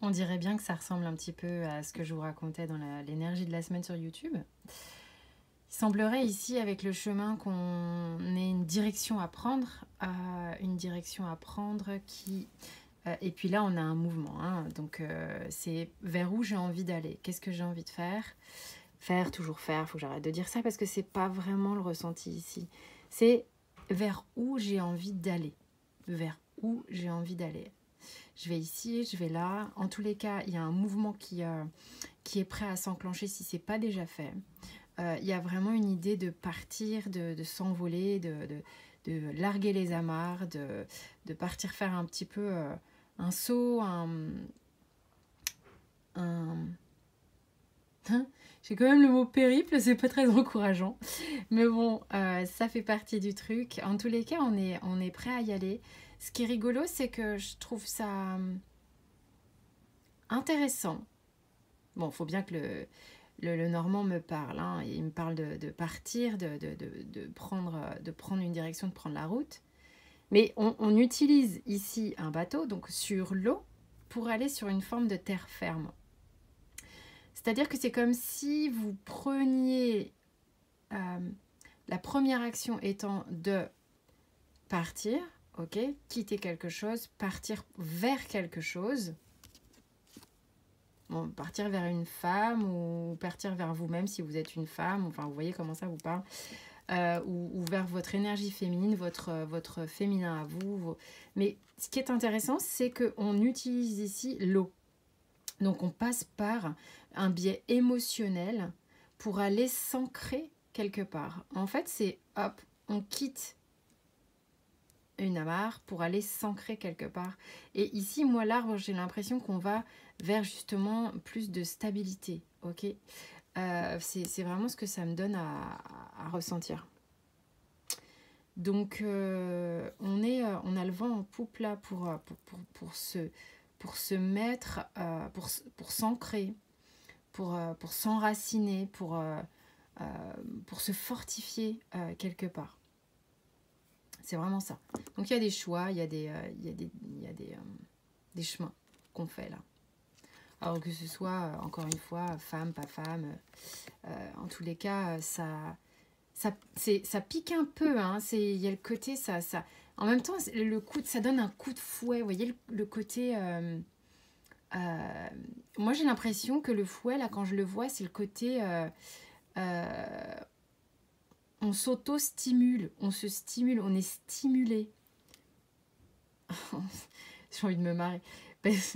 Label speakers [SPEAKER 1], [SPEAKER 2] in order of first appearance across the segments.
[SPEAKER 1] On dirait bien que ça ressemble un petit peu à ce que je vous racontais dans l'énergie de la semaine sur YouTube. Il semblerait ici, avec le chemin, qu'on ait une direction à prendre qui... et puis là, on a un mouvement, hein, donc c'est vers où j'ai envie d'aller, qu'est-ce que j'ai envie de faire. Faire, toujours faire, il faut que j'arrête de dire ça parce que c'est pas vraiment le ressenti ici. C'est vers où j'ai envie d'aller, vers où j'ai envie d'aller. Je vais ici, je vais là. En tous les cas, il y a un mouvement qui est prêt à s'enclencher si ce n'est pas déjà fait. Il y a vraiment une idée de partir, de s'envoler, de larguer les amarres, de partir faire un petit peu un saut, j'ai quand même le mot périple, c'est pas très encourageant. Mais bon, ça fait partie du truc. En tous les cas, on est prêt à y aller. Ce qui est rigolo, c'est que je trouve ça intéressant. Bon, il faut bien que le normand me parle. Hein. Il me parle de partir, de prendre une direction, de prendre la route. Mais on utilise ici un bateau, donc sur l'eau, pour aller sur une forme de terre ferme. C'est-à-dire que c'est comme si vous preniez la première action étant de partir, ok, quitter quelque chose, partir vers quelque chose. Bon, partir vers une femme ou partir vers vous-même si vous êtes une femme, enfin vous voyez comment ça vous parle, ou vers votre énergie féminine, votre féminin à vous. Mais ce qui est intéressant, c'est qu'on utilise ici l'eau. Donc on passe par un biais émotionnel pour aller s'ancrer quelque part. En fait, c'est hop, on quitte une amarre pour aller s'ancrer quelque part. Et ici, moi, l'arbre, j'ai l'impression qu'on va vers justement plus de stabilité. Ok, c'est vraiment ce que ça me donne à ressentir. Donc, on a le vent en poupe là pour se mettre, pour s'ancrer, pour s'enraciner, pour se fortifier quelque part. C'est vraiment ça. Donc, il y a des choix, il y a des chemins qu'on fait là. Alors que ce soit, encore une fois, femme, pas femme, en tous les cas, ça pique un peu. Hein. Il y a le côté, en même temps, ça donne un coup de fouet. Vous voyez le côté... moi, j'ai l'impression que le fouet, là, quand je le vois, c'est le côté... on s'auto-stimule, on se stimule, on est stimulé. J'ai envie de me marrer.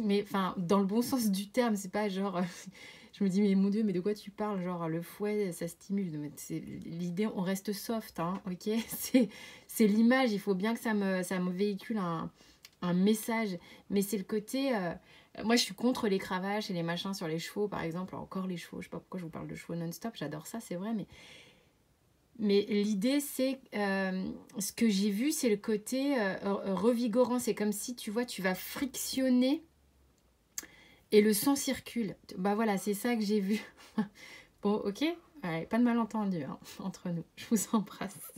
[SPEAKER 1] Mais enfin, dans le bon sens du terme, c'est pas genre... Je me dis, mais mon Dieu, mais de quoi tu parles? Genre, le fouet, ça stimule. L'idée, on reste soft, hein, ok? C'est l'image, il faut bien que ça me véhicule un message. Mais c'est le côté... moi, je suis contre les cravaches et les machins sur les chevaux, par exemple. Encore les chevaux, je sais pas pourquoi je vous parle de chevaux non-stop, j'adore ça, c'est vrai, mais l'idée, c'est... ce que j'ai vu, c'est le côté revigorant. C'est comme si, tu vois, tu vas frictionner et le sang circule. Bah voilà, c'est ça que j'ai vu. Bon, ok, allez, pas de malentendu hein, entre nous. Je vous embrasse.